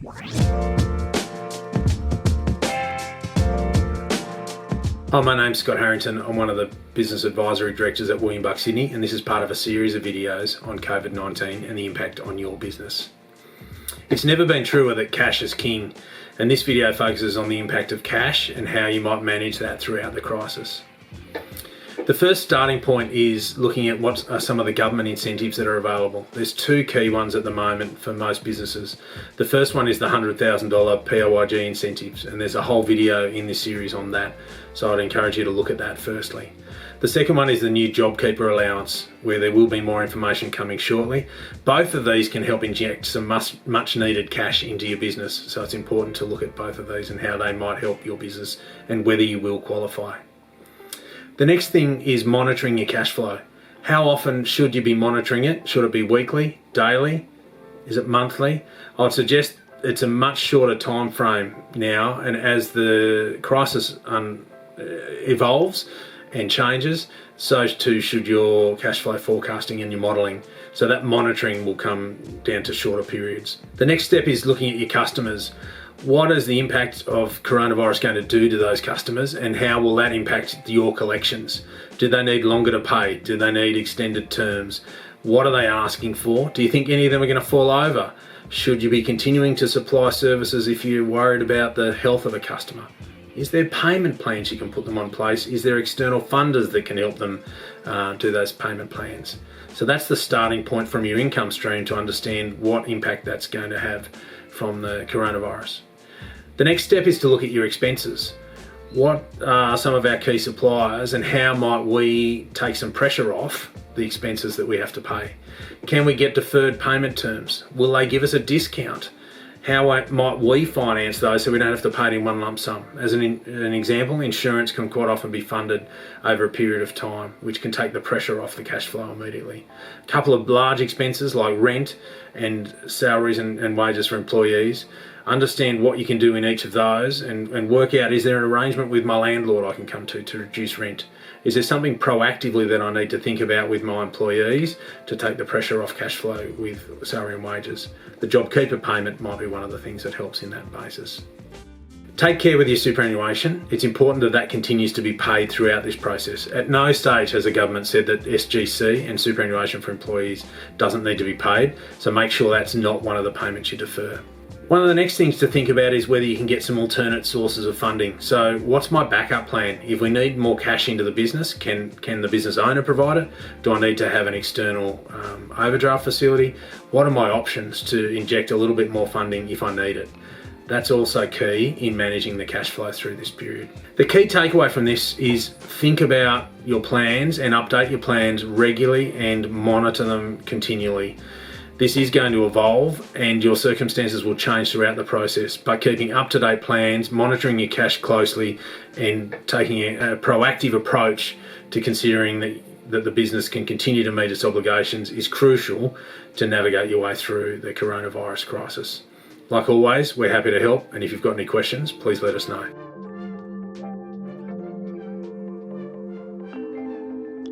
Hi, my name's Scott Harrington. I'm one of the business advisory directors at William Buck Sydney, and this is part of a series of videos on COVID-19 and the impact on your business. It's never been truer that cash is king, and this video focuses on the impact of cash and how you might manage that throughout the crisis. The first starting point is looking at what are some of the government incentives that are available. There's two key ones at the moment for most businesses. The first one is the $100,000 PAYG incentives, and there's a whole video in this series on that, so I'd encourage you to look at that firstly. The second one is the new JobKeeper allowance, where there will be more information coming shortly. Both of these can help inject some much needed cash into your business, so it's important to look at both of these and how they might help your business and whether you will qualify. The next thing is monitoring your cash flow. How often should you be monitoring it? Should it be weekly, daily? Is it monthly? I'd suggest it's a much shorter time frame now, and as the crisis evolves and changes, so too should your cash flow forecasting and your modelling. So that monitoring will come down to shorter periods. The next step is looking at your customers. What is the impact of coronavirus going to do to those customers, and how will that impact your collections? Do they need longer to pay? Do they need extended terms? What are they asking for? Do you think any of them are going to fall over? Should you be continuing to supply services if you're worried about the health of a customer? Is there payment plans you can put them on place? Is there external funders that can help them do those payment plans? So that's the starting point from your income stream to understand what impact that's going to have from the coronavirus. The next step is to look at your expenses. What are some of our key suppliers, and how might we take some pressure off the expenses that we have to pay? Can we get deferred payment terms? Will they give us a discount? How might we finance those so we don't have to pay it in one lump sum? As an example, insurance can quite often be funded over a period of time, which can take the pressure off the cash flow immediately. A couple of large expenses like rent and salaries and wages for employees. Understand what you can do in each of those and work out, is there an arrangement with my landlord I can come to reduce rent? Is there something proactively that I need to think about with my employees to take the pressure off cash flow with salary and wages? The JobKeeper payment might be one of the things that helps in that basis. Take care with your superannuation. It's important that that continues to be paid throughout this process. At no stage has the government said that SGC and superannuation for employees doesn't need to be paid, so make sure that's not one of the payments you defer. One of the next things to think about is whether you can get some alternate sources of funding. So what's my backup plan? If we need more cash into the business, can the business owner provide it? Do I need to have an external overdraft facility? What are my options to inject a little bit more funding if I need it? That's also key in managing the cash flow through this period. The key takeaway from this is think about your plans and update your plans regularly and monitor them continually. This is going to evolve and your circumstances will change throughout the process, but keeping up-to-date plans, monitoring your cash closely and taking a proactive approach to considering that the business can continue to meet its obligations is crucial to navigate your way through the coronavirus crisis. Like always, we're happy to help, and if you've got any questions, please let us know.